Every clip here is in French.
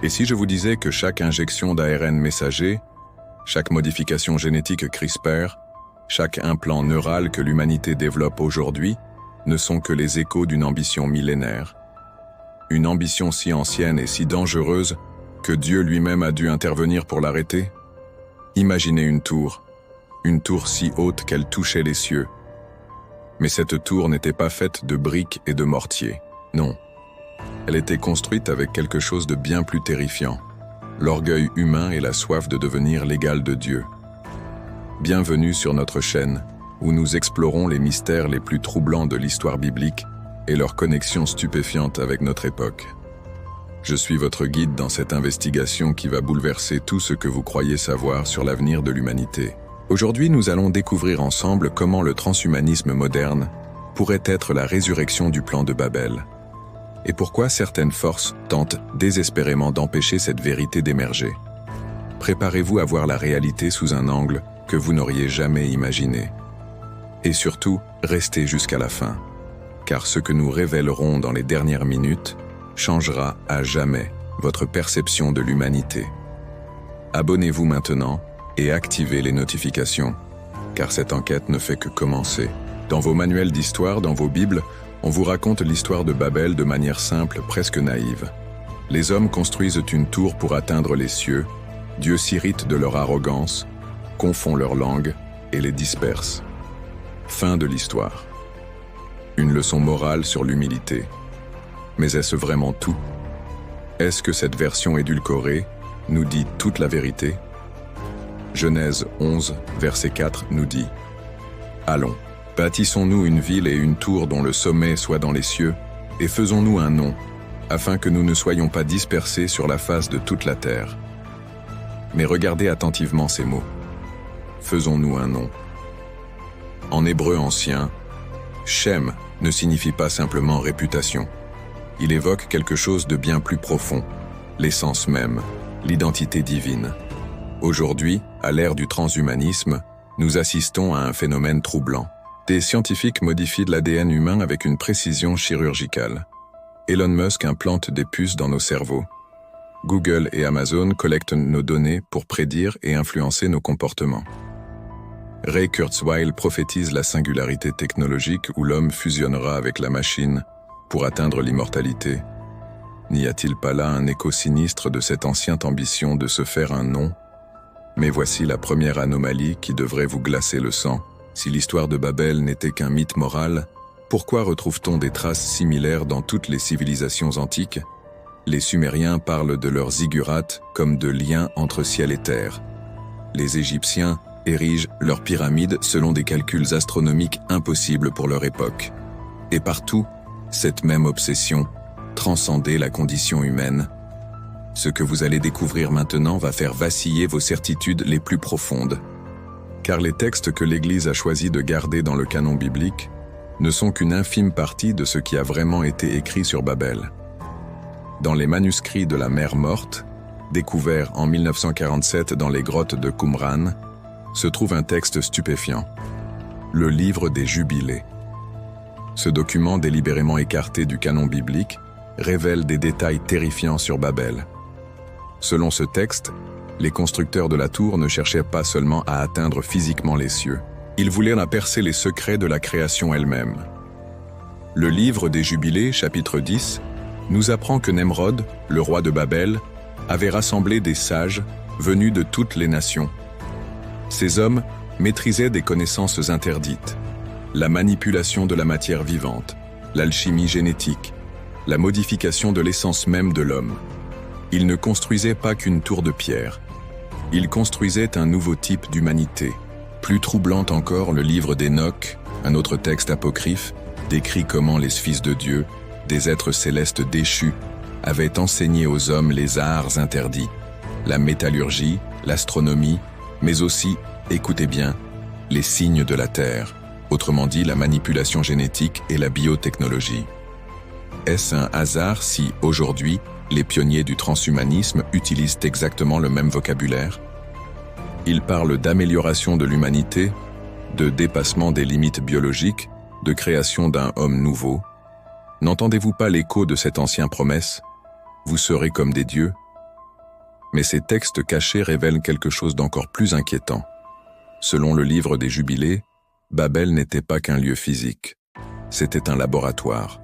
Et si je vous disais que chaque injection d'ARN messager, chaque modification génétique CRISPR, chaque implant neural que l'humanité développe aujourd'hui ne sont que les échos d'une ambition millénaire. Une ambition si ancienne et si dangereuse que Dieu lui-même a dû intervenir pour l'arrêter? Imaginez une tour si haute qu'elle touchait les cieux. Mais cette tour n'était pas faite de briques et de mortier, non. Elle était construite avec quelque chose de bien plus terrifiant, l'orgueil humain et la soif de devenir l'égal de Dieu. Bienvenue sur notre chaîne, où nous explorons les mystères les plus troublants de l'histoire biblique et leur connexion stupéfiante avec notre époque. Je suis votre guide dans cette investigation qui va bouleverser tout ce que vous croyez savoir sur l'avenir de l'humanité. Aujourd'hui, nous allons découvrir ensemble comment le transhumanisme moderne pourrait être la résurrection du plan de Babel, et pourquoi certaines forces tentent désespérément d'empêcher cette vérité d'émerger. Préparez-vous à voir la réalité sous un angle que vous n'auriez jamais imaginé. Et surtout, restez jusqu'à la fin, car ce que nous révélerons dans les dernières minutes changera à jamais votre perception de l'humanité. Abonnez-vous maintenant et activez les notifications, car cette enquête ne fait que commencer. Dans vos manuels d'histoire, dans vos Bibles, on vous raconte l'histoire de Babel de manière simple, presque naïve. Les hommes construisent une tour pour atteindre les cieux, Dieu s'irrite de leur arrogance, confond leur langue et les disperse. Fin de l'histoire. Une leçon morale sur l'humilité. Mais est-ce vraiment tout? Est-ce que cette version édulcorée nous dit toute la vérité? Genèse 11, verset 4 nous dit « Allons, bâtissons-nous une ville et une tour dont le sommet soit dans les cieux, et faisons-nous un nom, afin que nous ne soyons pas dispersés sur la face de toute la terre. » Mais regardez attentivement ces mots. Faisons-nous un nom. En hébreu ancien, Shem ne signifie pas simplement réputation. Il évoque quelque chose de bien plus profond, l'essence même, l'identité divine. Aujourd'hui, à l'ère du transhumanisme, nous assistons à un phénomène troublant. Des scientifiques modifient de l'ADN humain avec une précision chirurgicale. Elon Musk implante des puces dans nos cerveaux. Google et Amazon collectent nos données pour prédire et influencer nos comportements. Ray Kurzweil prophétise la singularité technologique où l'homme fusionnera avec la machine pour atteindre l'immortalité. N'y a-t-il pas là un écho sinistre de cette ancienne ambition de se faire un nom? Mais voici la première anomalie qui devrait vous glacer le sang. Si l'histoire de Babel n'était qu'un mythe moral, pourquoi retrouve-t-on des traces similaires dans toutes les civilisations antiques? Les Sumériens parlent de leurs ziggurats comme de liens entre ciel et terre. Les Égyptiens érigent leurs pyramides selon des calculs astronomiques impossibles pour leur époque. Et partout, cette même obsession transcendait la condition humaine. Ce que vous allez découvrir maintenant va faire vaciller vos certitudes les plus profondes. Car les textes que l'Église a choisi de garder dans le canon biblique ne sont qu'une infime partie de ce qui a vraiment été écrit sur Babel. Dans les manuscrits de la mer morte, découverts en 1947 dans les grottes de Qumran, se trouve un texte stupéfiant, le livre des Jubilés. Ce document délibérément écarté du canon biblique révèle des détails terrifiants sur Babel. Selon ce texte, les constructeurs de la tour ne cherchaient pas seulement à atteindre physiquement les cieux, ils voulaient en percer les secrets de la création elle-même. Le livre des Jubilés, chapitre 10, nous apprend que Nemrod, le roi de Babel, avait rassemblé des sages venus de toutes les nations. Ces hommes maîtrisaient des connaissances interdites, la manipulation de la matière vivante, l'alchimie génétique, la modification de l'essence même de l'homme. Ils ne construisaient pas qu'une tour de pierre. Ils construisaient un nouveau type d'humanité. Plus troublant encore, le livre d'Enoch, un autre texte apocryphe, décrit comment les fils de Dieu, des êtres célestes déchus, avaient enseigné aux hommes les arts interdits, la métallurgie, l'astronomie, mais aussi, écoutez bien, les signes de la Terre, autrement dit la manipulation génétique et la biotechnologie. Est-ce un hasard si, aujourd'hui, les pionniers du transhumanisme utilisent exactement le même vocabulaire? Ils parlent d'amélioration de l'humanité, de dépassement des limites biologiques, de création d'un homme nouveau. N'entendez-vous pas l'écho de cette ancienne promesse? Vous serez comme des dieux. Mais ces textes cachés révèlent quelque chose d'encore plus inquiétant. Selon le livre des Jubilés, Babel n'était pas qu'un lieu physique. C'était un laboratoire,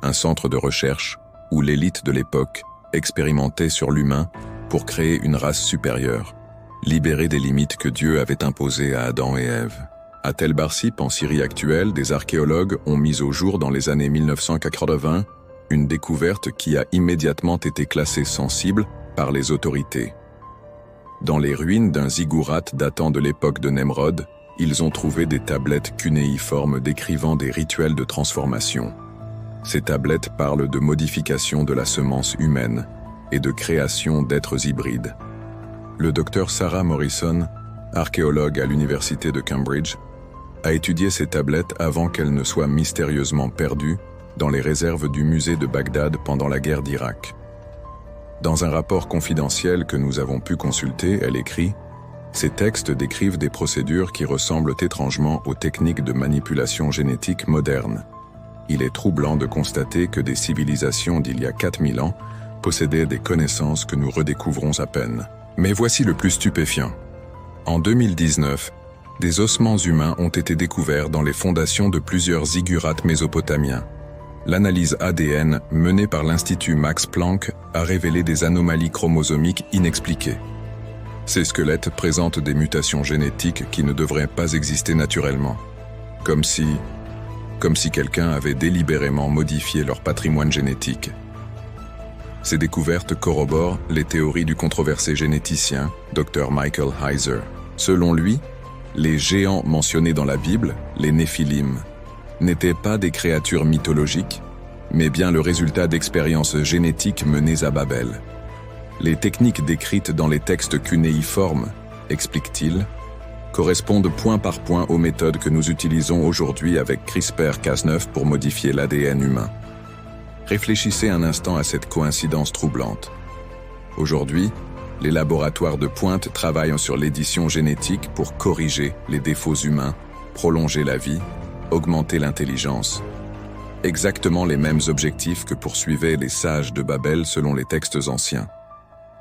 un centre de recherche où l'élite de l'époque expérimentait sur l'humain pour créer une race supérieure, libérée des limites que Dieu avait imposées à Adam et Ève. À Tel Barsip, en Syrie actuelle, des archéologues ont mis au jour dans les années 1980 une découverte qui a immédiatement été classée sensible par les autorités. Dans les ruines d'un ziggurat datant de l'époque de Nemrod, ils ont trouvé des tablettes cunéiformes décrivant des rituels de transformation. Ces tablettes parlent de modification de la semence humaine et de création d'êtres hybrides. Le docteur Sarah Morrison, archéologue à l'université de Cambridge, a étudié ces tablettes avant qu'elles ne soient mystérieusement perdues dans les réserves du musée de Bagdad pendant la guerre d'Irak. Dans un rapport confidentiel que nous avons pu consulter, elle écrit « Ces textes décrivent des procédures qui ressemblent étrangement aux techniques de manipulation génétique modernes. Il est troublant de constater que des civilisations d'il y a 4000 ans possédaient des connaissances que nous redécouvrons à peine. Mais voici le plus stupéfiant. En 2019, des ossements humains ont été découverts dans les fondations de plusieurs ziggurats mésopotamiens. L'analyse ADN menée par l'Institut Max Planck a révélé des anomalies chromosomiques inexpliquées. Ces squelettes présentent des mutations génétiques qui ne devraient pas exister naturellement, comme si quelqu'un avait délibérément modifié leur patrimoine génétique. Ces découvertes corroborent les théories du controversé généticien Dr Michael Heiser. Selon lui, les géants mentionnés dans la Bible, les Néphilim, n'étaient pas des créatures mythologiques, mais bien le résultat d'expériences génétiques menées à Babel. Les techniques décrites dans les textes cunéiformes, explique-t-il, correspondent point par point aux méthodes que nous utilisons aujourd'hui avec CRISPR-Cas9 pour modifier l'ADN humain. Réfléchissez un instant à cette coïncidence troublante. Aujourd'hui, les laboratoires de pointe travaillent sur l'édition génétique pour corriger les défauts humains, prolonger la vie, augmenter l'intelligence. Exactement les mêmes objectifs que poursuivaient les sages de Babel selon les textes anciens.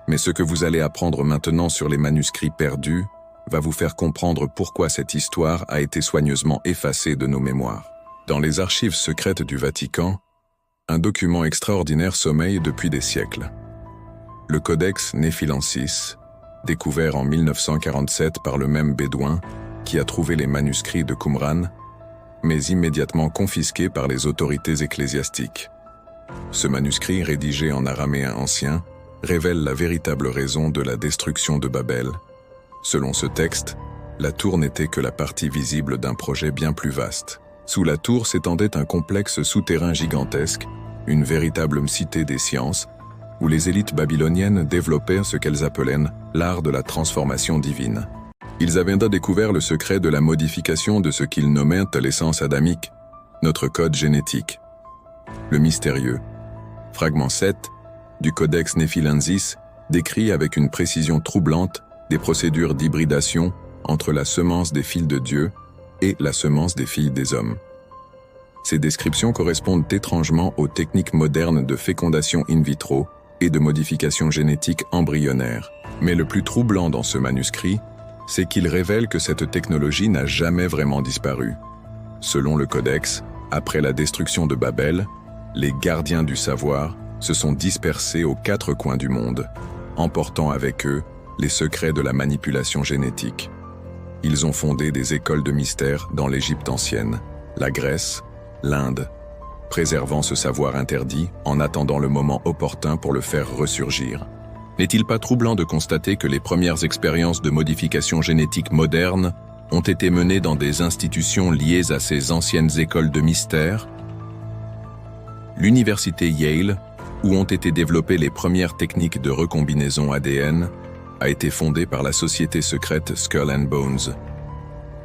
Mais ce que vous allez apprendre maintenant sur les manuscrits perdus va vous faire comprendre pourquoi cette histoire a été soigneusement effacée de nos mémoires. Dans les archives secrètes du Vatican, un document extraordinaire sommeille depuis des siècles. Le Codex Néphilensis, découvert en 1947 par le même Bédouin qui a trouvé les manuscrits de Qumran, mais immédiatement confisqué par les autorités ecclésiastiques. Ce manuscrit, rédigé en araméen ancien, révèle la véritable raison de la destruction de Babel. Selon ce texte, la tour n'était que la partie visible d'un projet bien plus vaste. Sous la tour s'étendait un complexe souterrain gigantesque, une véritable cité des sciences, où les élites babyloniennes développèrent ce qu'elles appelaient l'art de la transformation divine. Ils avaient découvert le secret de la modification de ce qu'ils nommèrent l'essence adamique, notre code génétique. Le mystérieux, fragment 7, du Codex Néphilensis décrit avec une précision troublante des procédures d'hybridation entre la semence des fils de Dieu et la semence des filles des hommes. Ces descriptions correspondent étrangement aux techniques modernes de fécondation in vitro et de modification génétique embryonnaire. Mais le plus troublant dans ce manuscrit, c'est qu'il révèle que cette technologie n'a jamais vraiment disparu. Selon le Codex, après la destruction de Babel, les gardiens du savoir se sont dispersés aux 4 coins du monde, emportant avec eux les secrets de la manipulation génétique. Ils ont fondé des écoles de mystère dans l'Égypte ancienne, la Grèce, l'Inde, préservant ce savoir interdit en attendant le moment opportun pour le faire ressurgir. N'est-il pas troublant de constater que les premières expériences de modification génétique moderne ont été menées dans des institutions liées à ces anciennes écoles de mystère? L'université Yale, où ont été développées les premières techniques de recombinaison ADN, a été fondée par la société secrète Skull and Bones.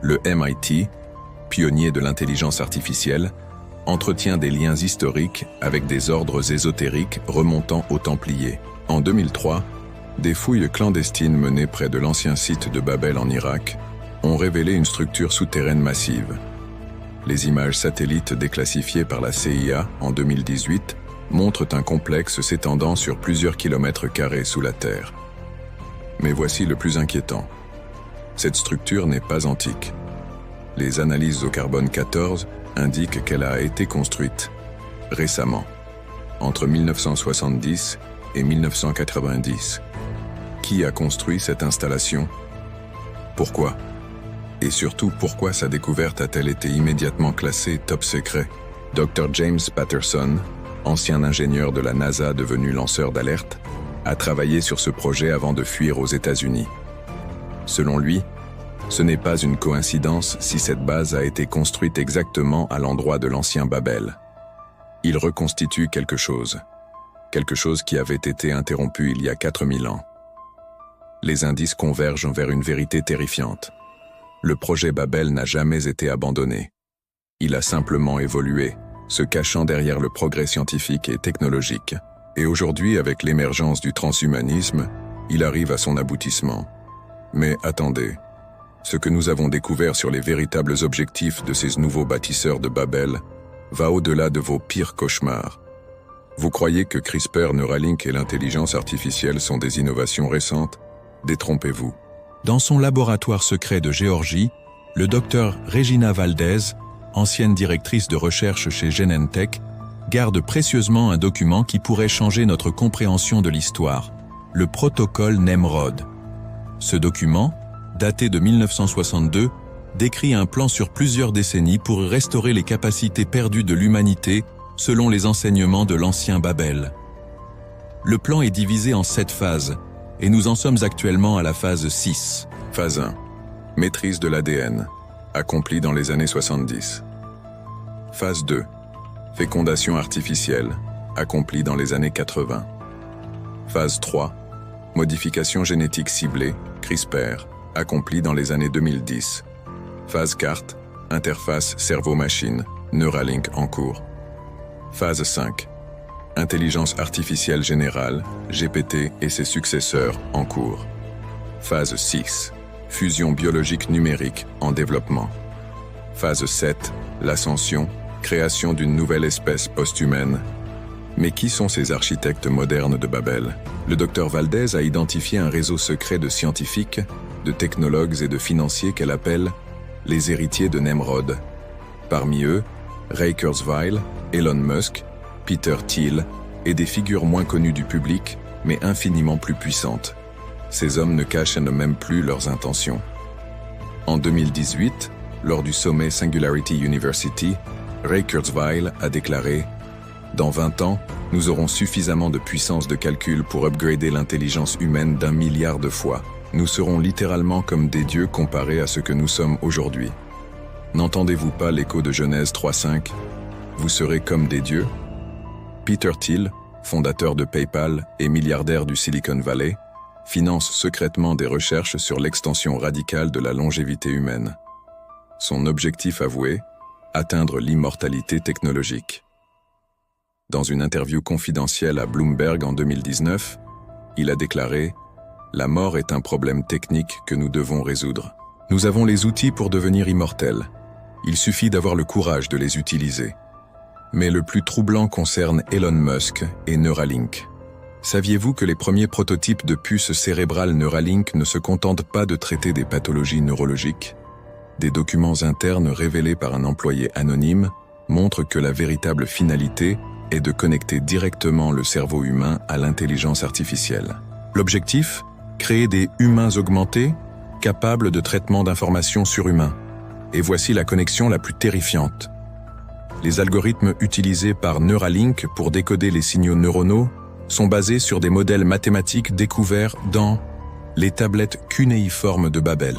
Le MIT, pionnier de l'intelligence artificielle, entretient des liens historiques avec des ordres ésotériques remontant aux Templiers. En 2003, des fouilles clandestines menées près de l'ancien site de Babel en Irak ont révélé une structure souterraine massive. Les images satellites déclassifiées par la CIA en 2018 montrent un complexe s'étendant sur plusieurs kilomètres carrés sous la terre. Mais voici le plus inquiétant. Cette structure n'est pas antique. Les analyses au carbone 14 indiquent qu'elle a été construite récemment, entre 1970 et 1990. Qui a construit cette installation? Pourquoi? Et surtout, pourquoi sa découverte a-t-elle été immédiatement classée top secret? Dr. James Patterson, ancien ingénieur de la NASA devenu lanceur d'alerte, a travaillé sur ce projet avant de fuir aux États-Unis. Selon lui, ce n'est pas une coïncidence si cette base a été construite exactement à l'endroit de l'ancien Babel. Il reconstitue quelque chose qui avait été interrompu il y a 4000 ans. Les indices convergent vers une vérité terrifiante. Le projet Babel n'a jamais été abandonné. Il a simplement évolué, se cachant derrière le progrès scientifique et technologique. Et aujourd'hui, avec l'émergence du transhumanisme, il arrive à son aboutissement. Mais attendez, ce que nous avons découvert sur les véritables objectifs de ces nouveaux bâtisseurs de Babel va au-delà de vos pires cauchemars. Vous croyez que CRISPR, Neuralink et l'intelligence artificielle sont des innovations récentes? Détrompez-vous. Dans son laboratoire secret de Géorgie, le docteur Regina Valdez, ancienne directrice de recherche chez Genentech, garde précieusement un document qui pourrait changer notre compréhension de l'histoire, le protocole Nemrod. Ce document, daté de 1962, décrit un plan sur plusieurs décennies pour restaurer les capacités perdues de l'humanité selon les enseignements de l'ancien Babel. Le plan est divisé en 7 phases, et nous en sommes actuellement à la phase 6. Phase 1. Maîtrise de l'ADN, accomplie dans les années 70. Phase 2. Fécondation artificielle, accomplie dans les années 80. Phase 3. Modification génétique ciblée, CRISPR, accomplie dans les années 2010. Phase 4. Interface cerveau-machine, Neuralink en cours. Phase 5. Intelligence artificielle générale, GPT et ses successeurs en cours. Phase 6. Fusion biologique numérique en développement. Phase 7. L'ascension, création d'une nouvelle espèce post-humaine. Mais qui sont ces architectes modernes de Babel? Le docteur Valdez a identifié un réseau secret de scientifiques, de technologues et de financiers qu'elle appelle les héritiers de Nemrod. Parmi eux, Ray Kurzweil, Elon Musk, Peter Thiel et des figures moins connues du public, mais infiniment plus puissantes. Ces hommes ne cachent même plus leurs intentions. En 2018, lors du sommet Singularity University, Ray Kurzweil a déclaré « Dans 20 ans, nous aurons suffisamment de puissance de calcul pour upgrader l'intelligence humaine d'1 milliard de fois. Nous serons littéralement comme des dieux comparés à ce que nous sommes aujourd'hui. » N'entendez-vous pas l'écho de Genèse 3.5 ? Vous serez comme des dieux ? Peter Thiel, fondateur de PayPal et milliardaire du Silicon Valley, finance secrètement des recherches sur l'extension radicale de la longévité humaine. Son objectif avoué, atteindre l'immortalité technologique. Dans une interview confidentielle à Bloomberg en 2019, il a déclaré « La mort est un problème technique que nous devons résoudre. Nous avons les outils pour devenir immortels. Il suffit d'avoir le courage de les utiliser. » Mais le plus troublant concerne Elon Musk et Neuralink. Saviez-vous que les premiers prototypes de puces cérébrales Neuralink ne se contentent pas de traiter des pathologies neurologiques? Des documents internes révélés par un employé anonyme montrent que la véritable finalité est de connecter directement le cerveau humain à l'intelligence artificielle. L'objectif? Créer des humains augmentés, capables de traitement d'informations surhumains. Et voici la connexion la plus terrifiante. Les algorithmes utilisés par Neuralink pour décoder les signaux neuronaux sont basés sur des modèles mathématiques découverts dans les tablettes cunéiformes de Babel.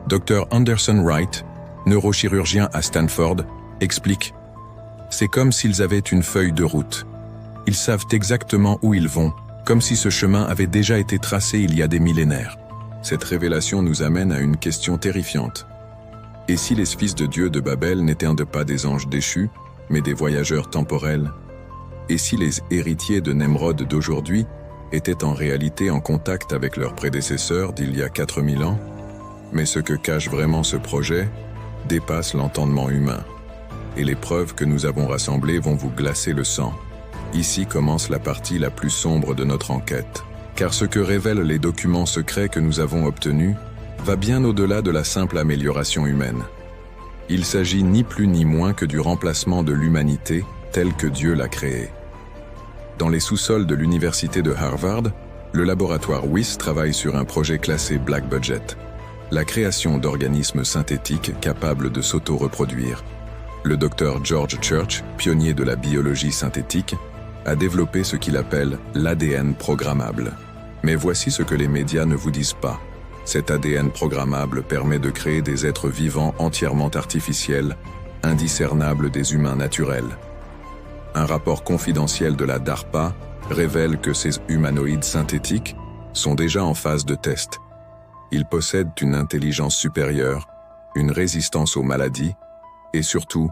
Dr. Anderson Wright, neurochirurgien à Stanford, explique « C'est comme s'ils avaient une feuille de route. Ils savent exactement où ils vont, comme si ce chemin avait déjà été tracé il y a des millénaires. » Cette révélation nous amène à une question terrifiante. Et si les fils de Dieu de Babel n'étaient pas des anges déchus, mais des voyageurs temporels? Et si les héritiers de Nemrod d'aujourd'hui étaient en réalité en contact avec leurs prédécesseurs d'il y a 4000 ans? Mais ce que cache vraiment ce projet dépasse l'entendement humain. Et les preuves que nous avons rassemblées vont vous glacer le sang. Ici commence la partie la plus sombre de notre enquête. Car ce que révèlent les documents secrets que nous avons obtenus va bien au-delà de la simple amélioration humaine. Il s'agit ni plus ni moins que du remplacement de l'humanité telle que Dieu l'a créée. Dans les sous-sols de l'université de Harvard, le laboratoire WIS travaille sur un projet classé Black Budget, la création d'organismes synthétiques capables de s'auto-reproduire. Le docteur George Church, pionnier de la biologie synthétique, a développé ce qu'il appelle l'ADN programmable. Mais voici ce que les médias ne vous disent pas. Cet ADN programmable permet de créer des êtres vivants entièrement artificiels, indiscernables des humains naturels. Un rapport confidentiel de la DARPA révèle que ces humanoïdes synthétiques sont déjà en phase de test. Ils possèdent une intelligence supérieure, une résistance aux maladies, et surtout,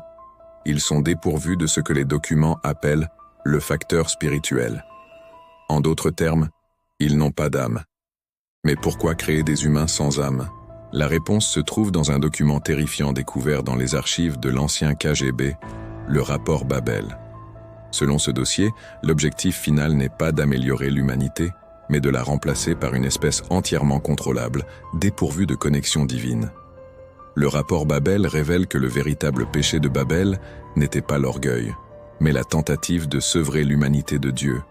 ils sont dépourvus de ce que les documents appellent le facteur spirituel. En d'autres termes, ils n'ont pas d'âme. Mais pourquoi créer des humains sans âme? La réponse se trouve dans un document terrifiant découvert dans les archives de l'ancien KGB, le rapport Babel. Selon ce dossier, l'objectif final n'est pas d'améliorer l'humanité, mais de la remplacer par une espèce entièrement contrôlable, dépourvue de connexion divine. Le rapport Babel révèle que le véritable péché de Babel n'était pas l'orgueil, mais la tentative de sevrer l'humanité de Dieu.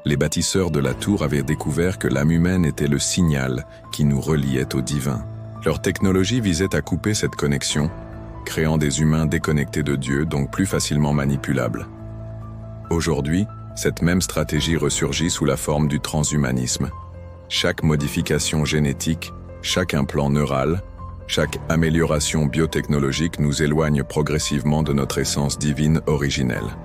Les bâtisseurs de la tour avaient découvert que l'âme humaine était le signal qui nous reliait au divin. Leur technologie visait à couper cette connexion, créant des humains déconnectés de Dieu, donc plus facilement manipulables. Aujourd'hui, cette même stratégie ressurgit sous la forme du transhumanisme. Chaque modification génétique, chaque implant neural, chaque amélioration biotechnologique nous éloigne progressivement de notre essence divine originelle.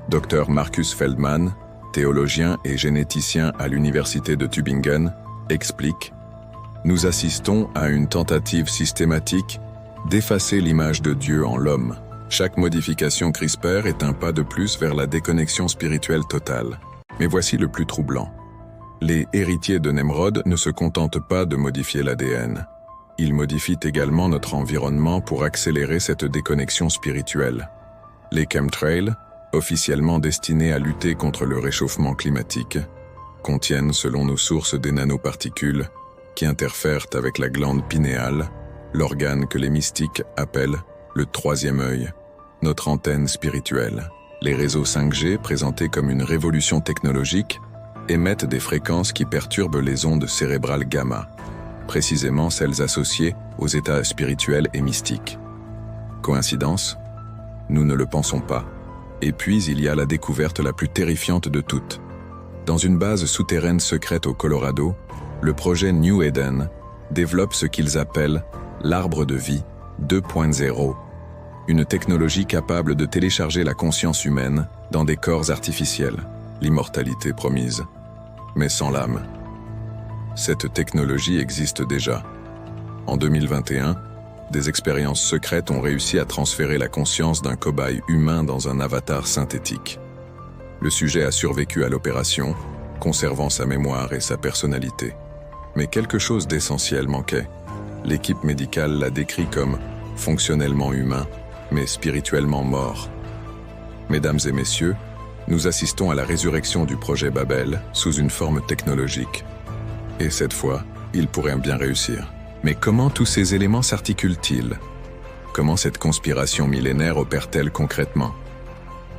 Dr Marcus Feldman, théologien et généticien à l'université de Tübingen, explique « Nous assistons à une tentative systématique d'effacer l'image de Dieu en l'homme. Chaque modification CRISPR est un pas de plus vers la déconnexion spirituelle totale. Mais voici le plus troublant. Les héritiers de Nemrod ne se contentent pas de modifier l'ADN. Ils modifient également notre environnement pour accélérer cette déconnexion spirituelle. Les chemtrails, officiellement destinés à lutter contre le réchauffement climatique, contiennent selon nos sources des nanoparticules qui interfèrent avec la glande pinéale, l'organe que les mystiques appellent le troisième œil, notre antenne spirituelle. Les réseaux 5G, présentés comme une révolution technologique, émettent des fréquences qui perturbent les ondes cérébrales gamma, précisément celles associées aux états spirituels et mystiques. Coïncidence? Nous ne le pensons pas. Et puis il y a la découverte la plus terrifiante de toutes. Dans une base souterraine secrète au Colorado, le projet New Eden développe ce qu'ils appellent l'arbre de vie 2.0, une technologie capable de télécharger la conscience humaine dans des corps artificiels, l'immortalité promise, mais sans l'âme. Cette technologie existe déjà. En 2021, des expériences secrètes ont réussi à transférer la conscience d'un cobaye humain dans un avatar synthétique. Le sujet a survécu à l'opération, conservant sa mémoire et sa personnalité. Mais quelque chose d'essentiel manquait. L'équipe médicale l'a décrit comme fonctionnellement humain, mais spirituellement mort. Mesdames et messieurs, nous assistons à la résurrection du projet Babel sous une forme technologique. Et cette fois, il pourrait bien réussir. Mais comment tous ces éléments s'articulent-ils? Comment cette conspiration millénaire opère-t-elle concrètement?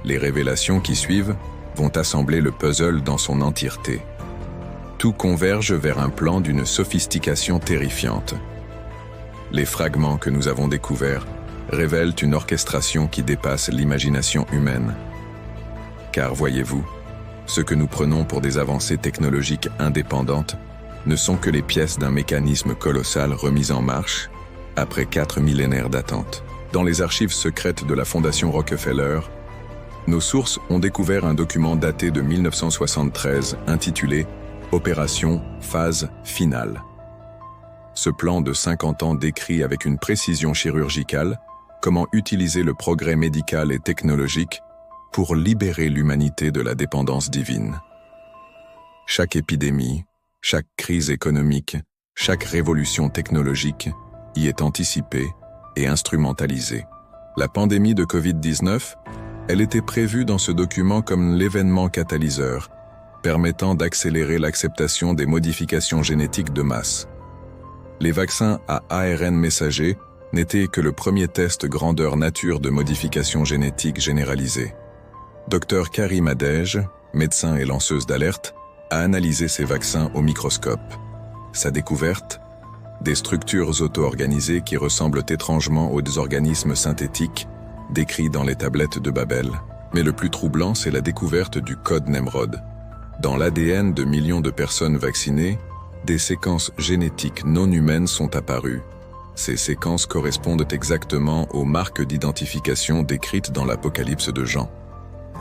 Les révélations qui suivent vont assembler le puzzle dans son entièreté. Tout converge vers un plan d'une sophistication terrifiante. Les fragments que nous avons découverts révèlent une orchestration qui dépasse l'imagination humaine. Car voyez-vous, ce que nous prenons pour des avancées technologiques indépendantes ne sont que les pièces d'un mécanisme colossal remis en marche après 4 millénaires d'attente. Dans les archives secrètes de la Fondation Rockefeller, nos sources ont découvert un document daté de 1973 intitulé « Opération Phase Finale ». Ce plan de 50 ans décrit avec une précision chirurgicale comment utiliser le progrès médical et technologique pour libérer l'humanité de la dépendance divine. Chaque épidémie, chaque crise économique, chaque révolution technologique y est anticipée et instrumentalisée. La pandémie de Covid-19, elle était prévue dans ce document comme l'événement catalyseur, permettant d'accélérer l'acceptation des modifications génétiques de masse. Les vaccins à ARN messager n'étaient que le premier test grandeur nature de modification génétique généralisée. Dr Karim Adej, médecin et lanceuse d'alerte, a analysé ces vaccins au microscope. Sa découverte ? Des structures auto-organisées qui ressemblent étrangement aux organismes synthétiques décrits dans les tablettes de Babel. Mais le plus troublant, c'est la découverte du code Nemrod. Dans l'ADN de millions de personnes vaccinées, des séquences génétiques non humaines sont apparues. Ces séquences correspondent exactement aux marques d'identification décrites dans l'Apocalypse de Jean.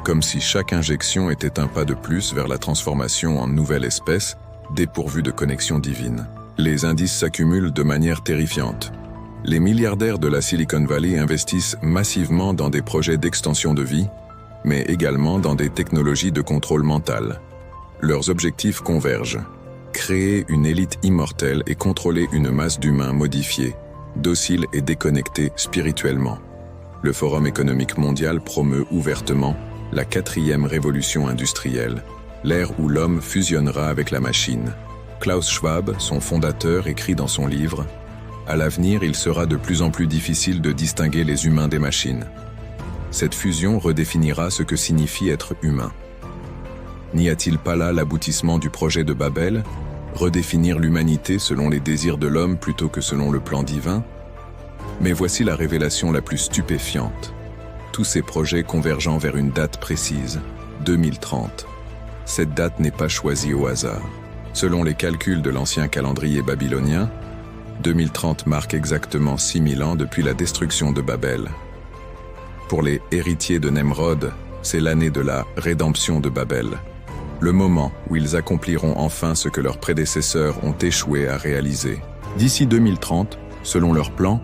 Comme si chaque injection était un pas de plus vers la transformation en nouvelle espèce, dépourvue de connexion divine. Les indices s'accumulent de manière terrifiante. Les milliardaires de la Silicon Valley investissent massivement dans des projets d'extension de vie, mais également dans des technologies de contrôle mental. Leurs objectifs convergent. Créer une élite immortelle et contrôler une masse d'humains modifiés, dociles et déconnectés spirituellement. Le Forum économique mondial promeut ouvertement la 4e révolution industrielle, l'ère où l'homme fusionnera avec la machine. Klaus Schwab, son fondateur, écrit dans son livre « À l'avenir, il sera de plus en plus difficile de distinguer les humains des machines. Cette fusion redéfinira ce que signifie être humain. » N'y a-t-il pas là l'aboutissement du projet de Babel, redéfinir l'humanité selon les désirs de l'homme plutôt que selon le plan divin? Mais voici la révélation la plus stupéfiante. Tous ces projets convergeant vers une date précise, 2030. Cette date n'est pas choisie au hasard. Selon les calculs de l'ancien calendrier babylonien, 2030 marque exactement 6000 ans depuis la destruction de Babel. Pour les héritiers de Nemrod, c'est l'année de la rédemption de Babel. Le moment où ils accompliront enfin ce que leurs prédécesseurs ont échoué à réaliser. D'ici 2030, selon leur plan,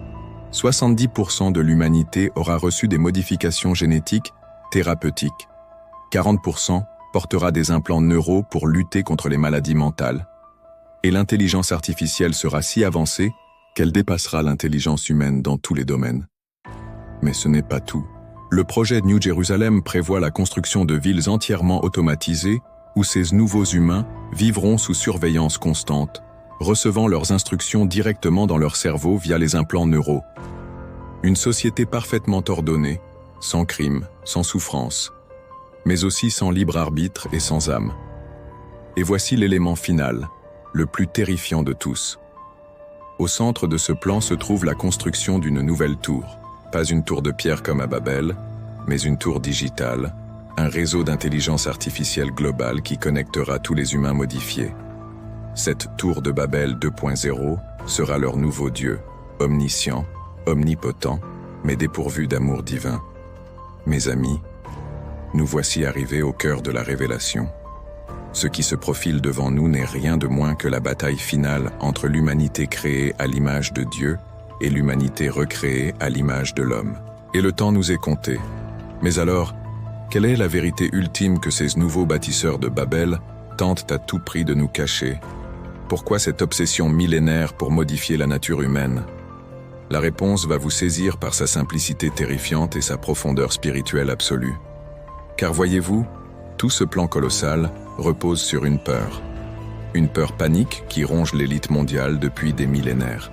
70% de l'humanité aura reçu des modifications génétiques thérapeutiques. 40% portera des implants neuraux pour lutter contre les maladies mentales. Et l'intelligence artificielle sera si avancée qu'elle dépassera l'intelligence humaine dans tous les domaines. Mais ce n'est pas tout. Le projet New Jerusalem prévoit la construction de villes entièrement automatisées où ces nouveaux humains vivront sous surveillance constante, recevant leurs instructions directement dans leur cerveau via les implants neuraux. Une société parfaitement ordonnée, sans crime, sans souffrance, mais aussi sans libre arbitre et sans âme. Et voici l'élément final, le plus terrifiant de tous. Au centre de ce plan se trouve la construction d'une nouvelle tour. Pas une tour de pierre comme à Babel, mais une tour digitale, un réseau d'intelligence artificielle globale qui connectera tous les humains modifiés. Cette tour de Babel 2.0 sera leur nouveau Dieu, omniscient, omnipotent, mais dépourvu d'amour divin. Mes amis, nous voici arrivés au cœur de la révélation. Ce qui se profile devant nous n'est rien de moins que la bataille finale entre l'humanité créée à l'image de Dieu et l'humanité recréée à l'image de l'homme. Et le temps nous est compté. Mais alors, quelle est la vérité ultime que ces nouveaux bâtisseurs de Babel tentent à tout prix de nous cacher? Pourquoi cette obsession millénaire pour modifier la nature humaine? La réponse va vous saisir par sa simplicité terrifiante et sa profondeur spirituelle absolue. Car voyez-vous, tout ce plan colossal repose sur une peur panique qui ronge l'élite mondiale depuis des millénaires.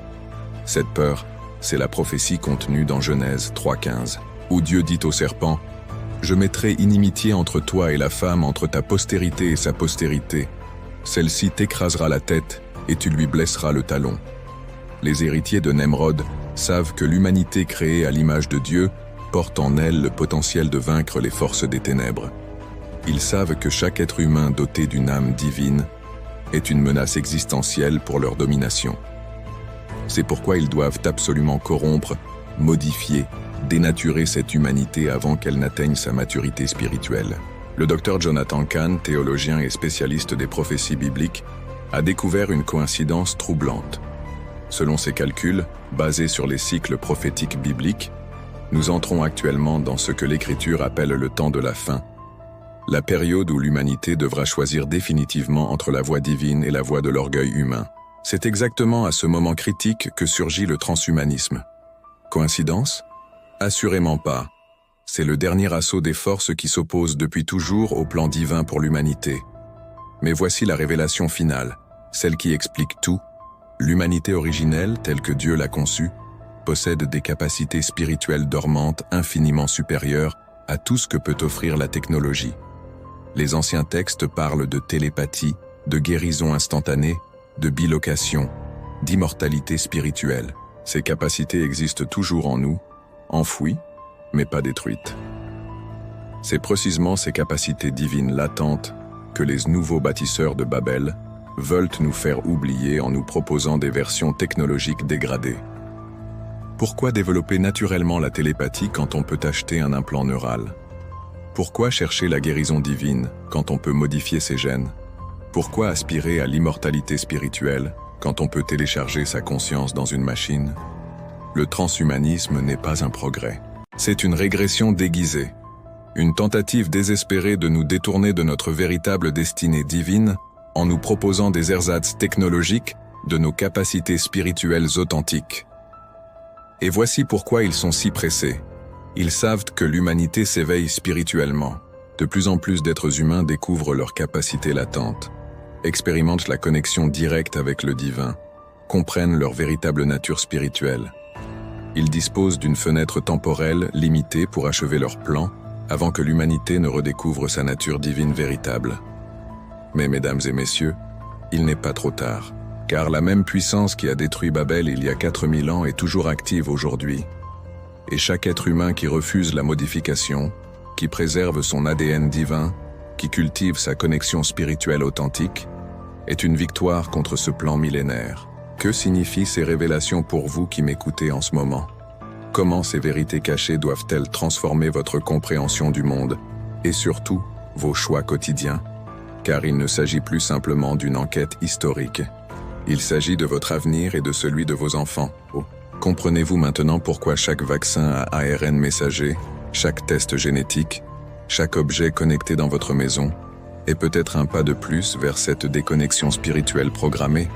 Cette peur, c'est la prophétie contenue dans Genèse 3.15, où Dieu dit au serpent « Je mettrai inimitié entre toi et la femme, entre ta postérité et sa postérité. Celle-ci t'écrasera la tête et tu lui blesseras le talon. » Les héritiers de Nemrod savent que l'humanité créée à l'image de Dieu porte en elle le potentiel de vaincre les forces des ténèbres. Ils savent que chaque être humain doté d'une âme divine est une menace existentielle pour leur domination. C'est pourquoi ils doivent absolument corrompre, modifier, dénaturer cette humanité avant qu'elle n'atteigne sa maturité spirituelle. Le docteur Jonathan Cahn, théologien et spécialiste des prophéties bibliques, a découvert une coïncidence troublante. Selon ses calculs, basés sur les cycles prophétiques bibliques, nous entrons actuellement dans ce que l'Écriture appelle le temps de la fin, la période où l'humanité devra choisir définitivement entre la voie divine et la voie de l'orgueil humain. C'est exactement à ce moment critique que surgit le transhumanisme. Coïncidence? Assurément pas. C'est le dernier assaut des forces qui s'opposent depuis toujours au plan divin pour l'humanité. Mais voici la révélation finale, celle qui explique tout. L'humanité originelle, telle que Dieu l'a conçue, possède des capacités spirituelles dormantes infiniment supérieures à tout ce que peut offrir la technologie. Les anciens textes parlent de télépathie, de guérison instantanée, de bilocation, d'immortalité spirituelle. Ces capacités existent toujours en nous, enfouies, mais pas détruites. C'est précisément ces capacités divines latentes que les nouveaux bâtisseurs de Babel veulent nous faire oublier en nous proposant des versions technologiques dégradées. Pourquoi développer naturellement la télépathie quand on peut acheter un implant neural? Pourquoi chercher la guérison divine quand on peut modifier ses gènes? Pourquoi aspirer à l'immortalité spirituelle quand on peut télécharger sa conscience dans une machine? Le transhumanisme n'est pas un progrès. C'est une régression déguisée. Une tentative désespérée de nous détourner de notre véritable destinée divine en nous proposant des ersatz technologiques de nos capacités spirituelles authentiques. Et voici pourquoi ils sont si pressés. Ils savent que l'humanité s'éveille spirituellement. De plus en plus d'êtres humains découvrent leurs capacités latentes, expérimentent la connexion directe avec le divin, comprennent leur véritable nature spirituelle. Ils disposent d'une fenêtre temporelle limitée pour achever leur plan avant que l'humanité ne redécouvre sa nature divine véritable. Mais mesdames et messieurs, il n'est pas trop tard, car la même puissance qui a détruit Babel il y a 4000 ans est toujours active aujourd'hui. Et chaque être humain qui refuse la modification, qui préserve son ADN divin, qui cultive sa connexion spirituelle authentique, est une victoire contre ce plan millénaire. Que signifient ces révélations pour vous qui m'écoutez en ce moment? Comment ces vérités cachées doivent-elles transformer votre compréhension du monde et surtout vos choix quotidiens? Car il ne s'agit plus simplement d'une enquête historique. Il s'agit de votre avenir et de celui de vos enfants. Comprenez-vous maintenant pourquoi chaque vaccin à ARN messager, chaque test génétique, chaque objet connecté dans votre maison est peut-être un pas de plus vers cette déconnexion spirituelle programmée?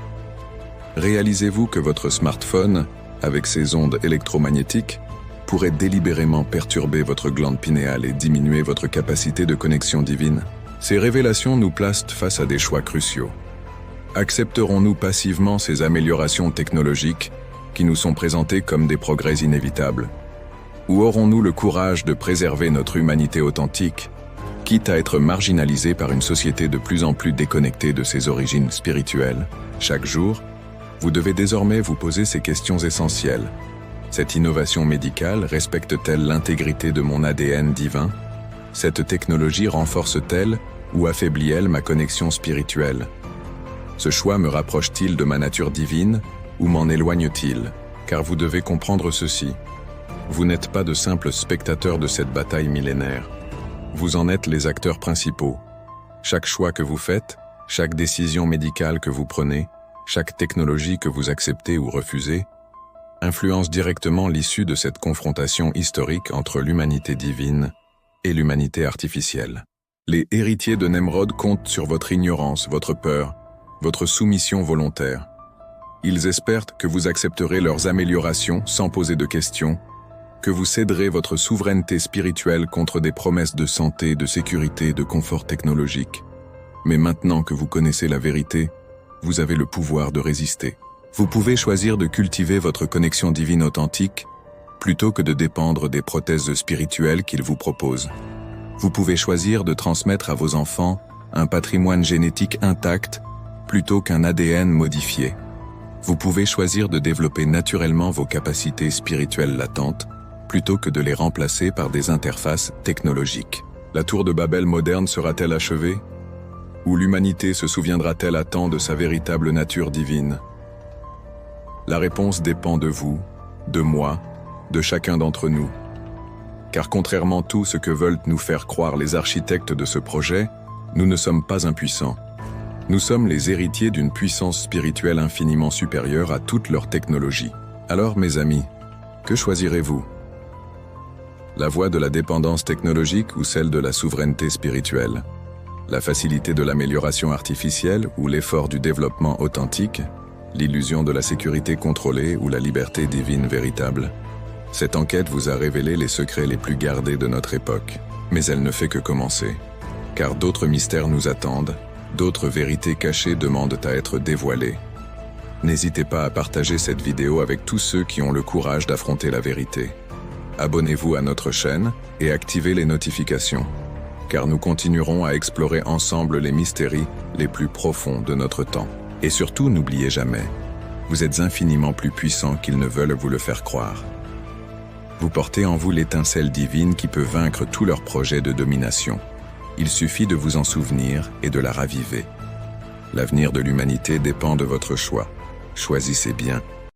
Réalisez-vous que votre smartphone, avec ses ondes électromagnétiques, pourrait délibérément perturber votre glande pinéale et diminuer votre capacité de connexion divine? Ces révélations nous placent face à des choix cruciaux. Accepterons-nous passivement ces améliorations technologiques qui nous sont présentées comme des progrès inévitables? Ou aurons-nous le courage de préserver notre humanité authentique, quitte à être marginalisés par une société de plus en plus déconnectée de ses origines spirituelles? Chaque jour, vous devez désormais vous poser ces questions essentielles. Cette innovation médicale respecte-t-elle l'intégrité de mon ADN divin? Cette technologie renforce-t-elle ou affaiblit-elle ma connexion spirituelle? Ce choix me rapproche-t-il de ma nature divine ou m'en éloigne-t-il? Car vous devez comprendre ceci. Vous n'êtes pas de simples spectateurs de cette bataille millénaire. Vous en êtes les acteurs principaux. Chaque choix que vous faites, chaque décision médicale que vous prenez, chaque technologie que vous acceptez ou refusez, influence directement l'issue de cette confrontation historique entre l'humanité divine et l'humanité artificielle. Les héritiers de Nemrod comptent sur votre ignorance, votre peur, votre soumission volontaire. Ils espèrent que vous accepterez leurs améliorations sans poser de questions, que vous céderez votre souveraineté spirituelle contre des promesses de santé, de sécurité, de confort technologique. Mais maintenant que vous connaissez la vérité, vous avez le pouvoir de résister. Vous pouvez choisir de cultiver votre connexion divine authentique plutôt que de dépendre des prothèses spirituelles qu'ils vous proposent. Vous pouvez choisir de transmettre à vos enfants un patrimoine génétique intact plutôt qu'un ADN modifié. Vous pouvez choisir de développer naturellement vos capacités spirituelles latentes plutôt que de les remplacer par des interfaces technologiques. La tour de Babel moderne sera-t-elle achevée? Ou l'humanité se souviendra-t-elle à temps de sa véritable nature divine? La réponse dépend de vous, de moi, de chacun d'entre nous. Car contrairement à tout ce que veulent nous faire croire les architectes de ce projet, nous ne sommes pas impuissants. Nous sommes les héritiers d'une puissance spirituelle infiniment supérieure à toute leur technologie. Alors, mes amis, que choisirez-vous? La voie de la dépendance technologique ou celle de la souveraineté spirituelle? La facilité de l'amélioration artificielle ou l'effort du développement authentique? L'illusion de la sécurité contrôlée ou la liberté divine véritable? Cette enquête vous a révélé les secrets les plus gardés de notre époque. Mais elle ne fait que commencer. Car d'autres mystères nous attendent, D'autres vérités cachées demandent à être dévoilées. N'hésitez pas à partager cette vidéo avec tous ceux qui ont le courage d'affronter la vérité. Abonnez-vous à notre chaîne et activez les notifications, car nous continuerons à explorer ensemble les mystères les plus profonds de notre temps. Et surtout, n'oubliez jamais, vous êtes infiniment plus puissant qu'ils ne veulent vous le faire croire. Vous portez en vous l'étincelle divine qui peut vaincre tous leurs projets de domination. Il suffit de vous en souvenir et de la raviver. L'avenir de l'humanité dépend de votre choix. Choisissez bien.